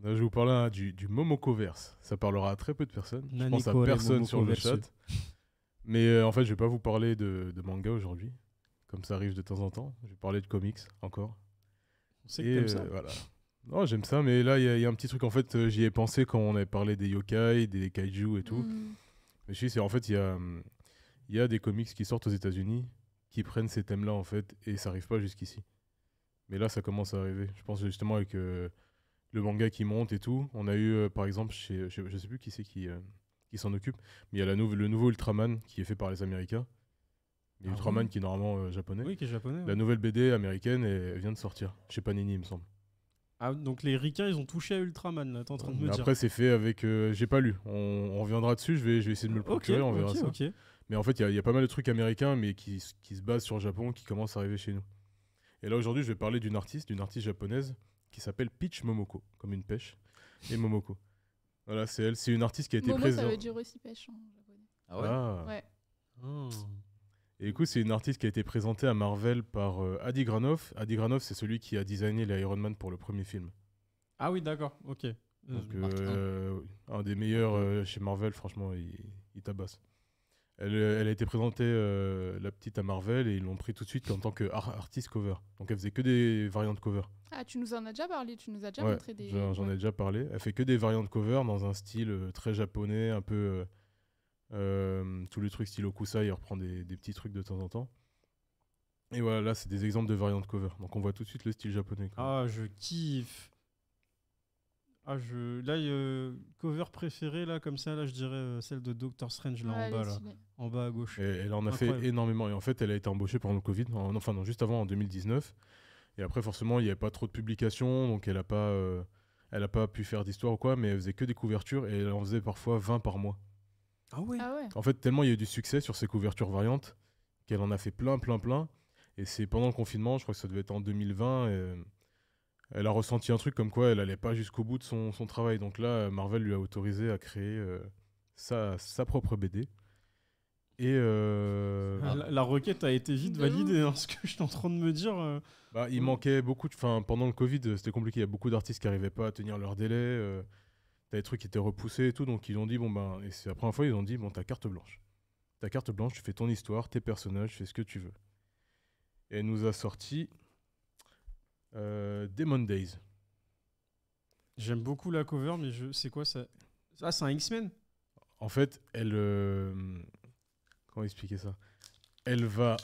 Là, je vais vous parler du Momokoverse. Ça parlera à très peu de personnes. Je pense à Nanico, les personne sur le Momokoverse. chat. Mais en fait, je vais pas vous parler de manga aujourd'hui, comme ça arrive de temps en temps. Je vais parler de comics encore. On sait que t'aimes ça. Voilà. Non, j'aime ça, mais là, il y a un petit truc. En fait, j'y ai pensé quand on avait parlé des yokai, des kaiju et tout. Hmm. Mais je sais, c'est en fait, il y a des comics qui sortent aux États-Unis qui prennent ces thèmes-là, en fait, et ça arrive pas jusqu'ici. Mais là, ça commence à arriver. Je pense justement avec le manga qui monte et tout. On a eu, par exemple, je sais plus qui c'est qui s'en occupe, mais il y a le nouveau Ultraman qui est fait par les Américains. Et Ah Ultraman ouais. qui est normalement japonais. Oui, qui est japonais. La Ouais. nouvelle BD américaine elle vient de sortir. Chez Panini, il me semble. Ah, donc les Ricains, ils ont touché à Ultraman, là, t'es en train de me Mais dire. après, c'est fait avec. J'ai pas lu. On reviendra dessus. Je vais essayer de me le Ok, procurer. On verra ok, ça. ok. Mais en fait, il y a pas mal de trucs américains, mais qui se basent sur le Japon, qui commencent à arriver chez nous. Et là, aujourd'hui, je vais parler d'une artiste japonaise qui s'appelle Peach Momoko, comme une pêche, et Momoko. Voilà, c'est elle. C'est une artiste qui a été Momo, ça présente. veut dire aussi pêche en japonais. Ah ouais. Ah. Ouais. Ah. Et du coup, c'est une artiste qui a été présentée à Marvel par Adi Granoff. Adi Granoff, c'est celui qui a designé les Iron Man pour le premier film. Ah oui, d'accord, ok. Donc, Mark un des meilleurs chez Marvel, franchement, il tabasse. Elle a été présentée, la petite, à Marvel, et ils l'ont pris tout de suite en tant qu'artiste cover. Donc elle faisait que des variantes cover. Ah, tu nous en as déjà parlé, tu nous as déjà Ouais, montré des. j'en ai déjà parlé. Elle fait que des variantes cover dans un style très japonais, un peu tous les trucs style Okusai, il reprend des petits trucs de temps en temps. Et voilà, là c'est des exemples de variantes cover. Donc on voit tout de suite le style japonais, quoi. Ah, je kiffe. Ah, là, cover préférée, là, comme ça, là, je dirais celle de Doctor Strange, là, Ouais, en elle bas, est là. stylée. En bas à gauche. Et elle en a Incroyable. fait énormément. Et en fait, elle a été embauchée pendant le Covid, enfin non, juste avant, en 2019. Et après, forcément, il n'y avait pas trop de publications, donc elle a pas pu faire d'histoire ou quoi, mais elle faisait que des couvertures, et elle en faisait parfois 20 par mois. Ah ouais. Ah ouais. En fait, tellement il y a eu du succès sur ces couvertures variantes qu'elle en a fait plein, plein, plein. Et c'est pendant le confinement, je crois que ça devait être en 2020, et elle a ressenti un truc comme quoi elle allait pas jusqu'au bout de son travail. Donc là, Marvel lui a autorisé à créer sa propre BD. Et La requête a été vite De validée, hein, ce que je suis en train de me dire. bah, il manquait beaucoup de... Enfin, pendant le Covid, c'était compliqué. Il y a beaucoup d'artistes qui n'arrivaient pas à tenir leur délai. T'as des trucs qui étaient repoussés et tout. Donc ils ont dit, bon ben... Et c'est la première fois, ils ont dit, bon, t'as carte blanche. Ta carte blanche, tu fais ton histoire, tes personnages, tu fais ce que tu veux. Et elle nous a sorti Demon Days. J'aime beaucoup la cover, mais c'est quoi ça? Ah, c'est un X-Men? En fait, elle... comment expliquer ça? Elle va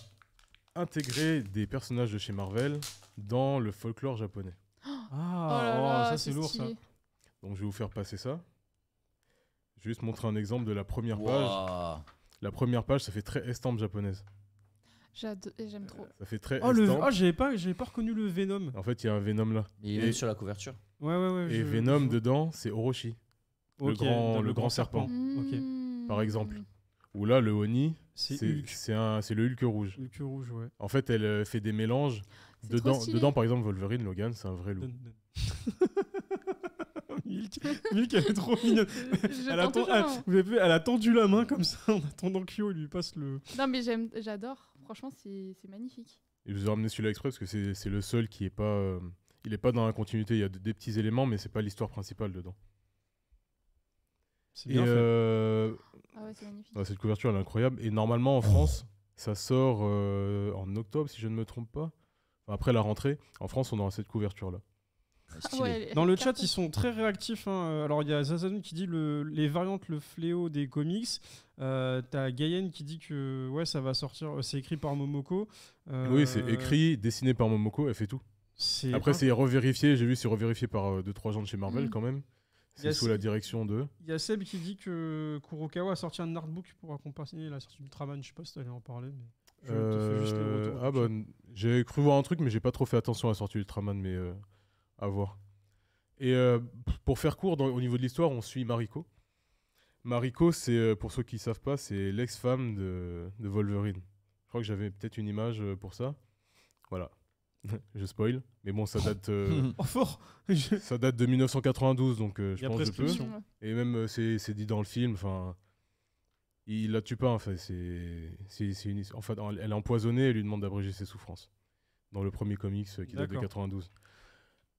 intégrer des personnages de chez Marvel dans le folklore japonais. Oh Ah, là là, ça c'est lourd, ça. stylé. Donc je vais vous faire passer ça. Je vais juste montrer un exemple de la première page. Waouh. La première page, ça fait très estampe japonaise. J'aime trop. Ça fait très Oh, estampe. j'avais pas reconnu le Venom. En fait, il y a un Venom là. Il est Et- même sur la couverture. Ouais. Et Venom, dedans, c'est Orochi. Ok, le grand serpent. Ok. Mmh. Par exemple. Ou là, le Oni, C'est c'est Hulk. c'est le Hulk rouge. Hulk rouge, ouais. En fait, elle fait des mélanges. C'est trop stylé. Dedans, par exemple, Wolverine, Logan, c'est un vrai loup. Donne. Milk, elle est trop mignonne. Je Elle a, tends toujours, hein. vous avez vu, elle a tendu la main comme ça en attendant que Kyo lui passe le. Non, mais j'adore. Franchement, c'est magnifique. Et je vous ai ramené celui-là exprès parce que c'est le seul qui est pas... il est pas dans la continuité. Il y a des petits éléments, mais c'est pas l'histoire principale dedans. C'est Et bien fait. Ah ouais, c'est magnifique. ouais, cette couverture, elle est incroyable. Et normalement, en France, ça sort en octobre, si je ne me trompe pas. Enfin, après la rentrée, en France, on aura cette couverture-là. Stylé. Ouais, Dans le elle chat, cartonne. ils sont très réactifs, hein. Alors, il y a Zazanoun qui dit les variantes, le fléau des comics. T'as Gayen qui dit que ouais, ça va sortir. C'est écrit par Momoko. Oui, c'est écrit, dessiné par Momoko, elle fait tout. C'est Après, c'est revérifié. J'ai vu, c'est revérifié par 2-3 gens de chez Marvel Mm. quand même. Il y a C'est sous si- la direction de... Il y a Seb qui dit que Kurokawa a sorti un artbook pour accompagner la sortie d'Ultraman. Je sais pas si t'allais en parler, mais je te fais juste les retours. ah bah, j'ai cru voir un truc, mais j'ai pas trop fait attention à la sortie Ultraman, mais à voir. Et pour faire court, au niveau de l'histoire, on suit Mariko. Mariko, c'est, pour ceux qui savent pas, c'est l'ex-femme de Wolverine. Je crois que j'avais peut-être une image pour ça. Voilà. Je spoil. Mais bon, ça date, Oh, fort. ça date de 1992, donc je Il y a pense que je peux. prescription. Mmh. Et même, c'est dit dans le film, enfin... Il la tue pas, en fait. En fait, elle est empoisonnée et lui demande d'abréger ses souffrances. Dans le premier comics qui date de D'accord. 92.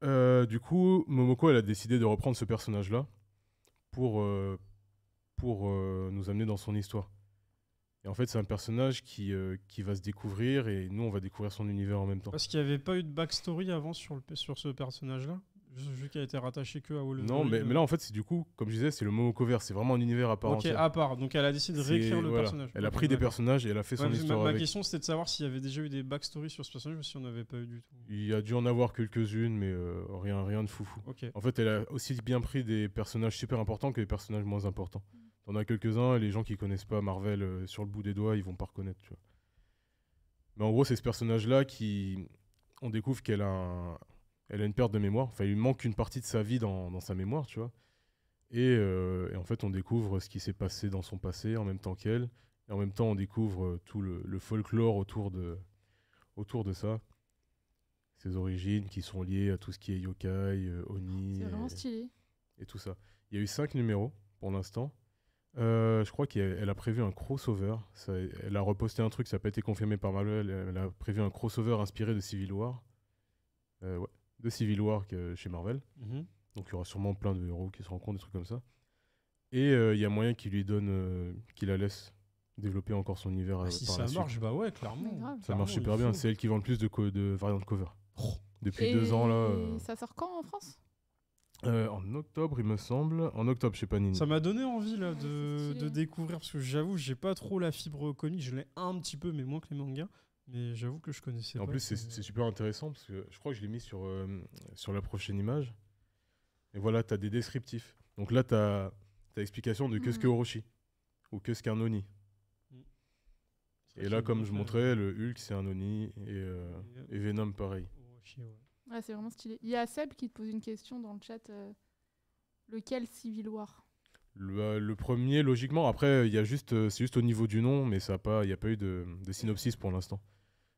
Du coup, Momoko, elle a décidé de reprendre ce personnage-là pour, nous amener dans son histoire. Et en fait, c'est un personnage qui va se découvrir et nous, on va découvrir son univers en même temps. Parce qu'il n'y avait pas eu de backstory avant sur ce personnage-là, vu qu'il a été rattaché que à Wolverine. Non, mais là, en fait, c'est du coup, comme je disais, c'est le Momokoverse. C'est vraiment un univers à part Ok, entière. à part. Donc elle a décidé de réécrire le Voilà. personnage. Elle a Ok, pris des d'accord. personnages et elle a fait son Ouais, histoire ma avec. question c'était de savoir s'il y avait déjà eu des backstories sur ce personnage ou si on n'avait pas eu du tout. Il y a dû en avoir quelques-unes, mais rien de foufou. Ok. En fait, elle a aussi bien pris des personnages super importants que des personnages moins importants. T'en as quelques-uns, et les gens qui connaissent pas Marvel sur le bout des doigts, ils vont pas reconnaître, tu vois. Mais en gros, c'est ce personnage-là qui... On découvre elle a une perte de mémoire. Enfin, il lui manque une partie de sa vie dans sa mémoire, tu vois. Et en fait, on découvre ce qui s'est passé dans son passé en même temps qu'elle. Et en même temps, on découvre tout le folklore autour de ça. Ses origines qui sont liées à tout ce qui est yokai, oni C'est vraiment stylé. et tout ça. Il y a eu 5 numéros pour l'instant. Je crois qu'elle a prévu un crossover. Elle a reposté un truc, ça n'a pas été confirmé par Marvel. Elle a prévu un crossover inspiré de Civil War. Ouais, de Civil War chez Marvel. Mhm. Donc il y aura sûrement plein de héros qui se rencontrent, des trucs comme ça. Et il y a moyen qu'il lui donne, qu'il la laisse développer encore son univers Ah, si par ça la suite. marche, bah ouais, clairement. Mais grave. Ça marche Clairement, super il bien. faut. C'est elle qui vend le plus de variantes cover. Oh. Depuis Et 2 ans là. ça sort quand en France? En octobre, il me semble. En octobre, chez Panini. Ça m'a donné envie là, Ouais, c'est de stylé. découvrir, parce que j'avoue, j'ai pas trop la fibre comique, je l'ai un petit peu, mais moins que les mangas. Mais j'avoue que je connaissais En pas. plus, c'est super intéressant parce que je crois que je l'ai mis sur la prochaine image. Et voilà, tu as des descriptifs. Donc là, tu as l'explication de que ce qu'est Orochi ou que ce qu'est un Oni. C'est vrai Et que là, c'est comme bien je fait, montrais, le Hulk, c'est un Oni et Venom, pareil. Orochi, ouais. Ouais, c'est vraiment stylé. Il y a Seb qui te pose une question dans le chat. Lequel Civil War? Le premier, logiquement, après, il y a c'est juste au niveau du nom, mais il n'y a pas eu de synopsis pour l'instant.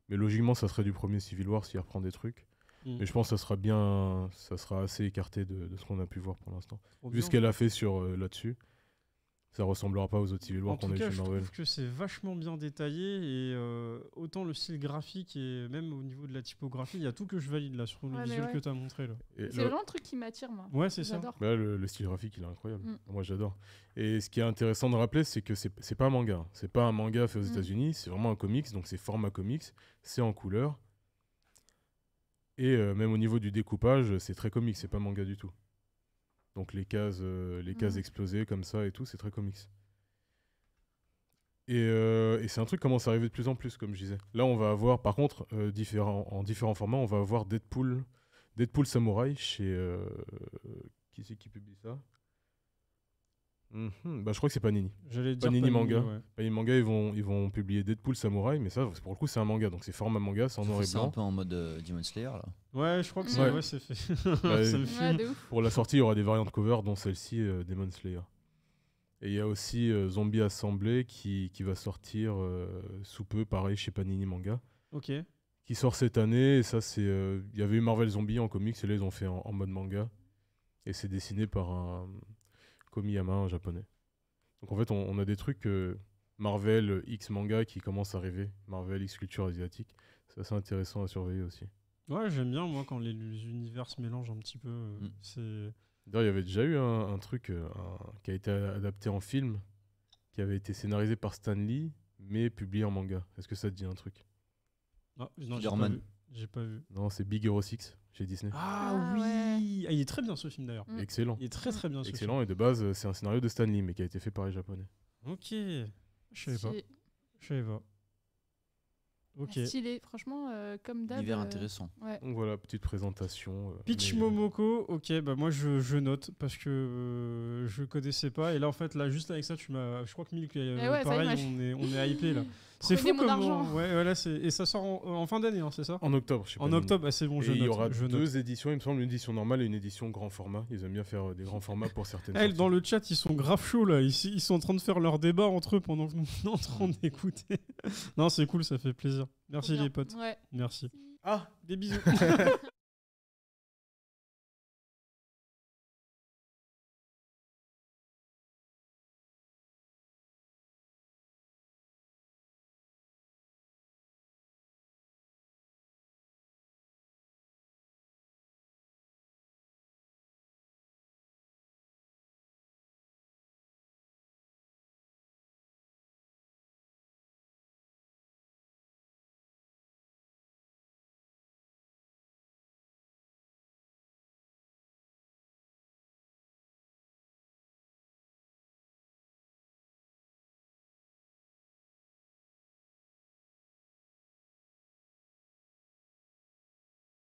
Mais logiquement, ça serait du premier Civil War s'il reprend des trucs. Mais je pense que ça sera assez écarté de ce qu'on a pu voir pour l'instant. Trop Vu bien. ce qu'elle a fait là-dessus, ça ressemblera pas aux autres Civil War En qu'on tout a eu cas, chez je Marvel. trouve que c'est vachement bien détaillé et autant le style graphique et même au niveau de la typographie, il y a tout que je valide là sur les Ouais, mais visuels ouais. que tu as montré là. Et C'est le- vraiment le truc qui m'attire, moi. Ouais, c'est ça. J'adore. Bah, le style graphique, il est incroyable. Mm. Moi, j'adore. Et ce qui est intéressant de rappeler, c'est que c'est pas un manga. Hein. C'est pas un manga fait aux Mm. États-Unis. C'est vraiment un comics. Donc, c'est format comics. C'est en couleur. Et même au niveau du découpage, c'est très comics. C'est pas manga du tout. Donc, les cases explosées comme ça et tout, c'est très comics. Et c'est un truc qui commence à arriver de plus en plus, comme je disais. Là, on va avoir, par contre, en différents formats, on va avoir Deadpool Samurai chez... qui c'est qui publie ça? Bah, je crois que c'est Panini. J'allais dire Panini Manga. ouais. Panini Manga, ils vont publier Deadpool Samurai, mais ça, pour le coup, c'est un manga. Donc c'est format manga, c'est en noir et C'est un blanc. peu en mode Demon Slayer là. Ouais, je crois que c'est Ouais. ouais, c'est fait. Bah, Ça me Ouais, fume. de ouf. Pour la sortie, il y aura des variantes cover, dont celle-ci, Demon Slayer. Et il y a aussi Zombie Assemblée qui va sortir sous peu, pareil, chez Panini Manga. Ok. Qui sort cette année. Et ça, c'est. Il y avait eu Marvel Zombie en comics, et là, ils ont fait en mode manga. Et c'est dessiné par un Komiyama, un japonais. Donc en fait, on a des trucs Marvel X manga qui commencent à arriver. Marvel X culture asiatique. C'est assez intéressant à surveiller aussi. Ouais, j'aime bien moi quand les univers se mélangent un petit peu. C'est D'ailleurs, il y avait déjà eu un truc qui a été adapté en film, qui avait été scénarisé par Stan Lee, mais publié en manga. Est-ce que ça te dit un truc? non, j'ai pas Spider-Man. vu. J'ai pas vu. Non, c'est Big Hero 6 chez Disney. Ah, Ah, oui. Ah, il est très bien ce film d'ailleurs. Mm. Excellent. Il est très très bien ce Excellent. Et de base, c'est un scénario de Stan Lee, mais qui a été fait par les Japonais. film. Ok. Je savais pas. Stylé. Je savais pas. Ok. Stylé. Franchement, comme d'hab. Univers intéressant. Ouais. Donc voilà, petite présentation. Pitch mais- Momoko, ok, bah moi je note parce que je connaissais pas et là en fait là juste avec ça tu m'as, je crois que Milk ouais, ça y est, pareil moi, je- on est hypé là. C'est Prenez fou mon comment, argent. ouais voilà et ça sort en fin d'année hein, c'est ça? En octobre, je sais pas. En octobre, ah, c'est bon, Et je il y note. aura je note. 2 éditions, il me semble, une édition normale et une édition grand format. Ils aiment bien faire des grands formats pour certaines Eh, sorties. dans le chat, ils sont grave chauds là. Ils sont en train de faire leur débat entre eux pendant que nous sommes en train d'écouter. Non, c'est cool, ça fait plaisir. Merci Trop bien. les potes. Ouais. Merci. Ah, Des bisous.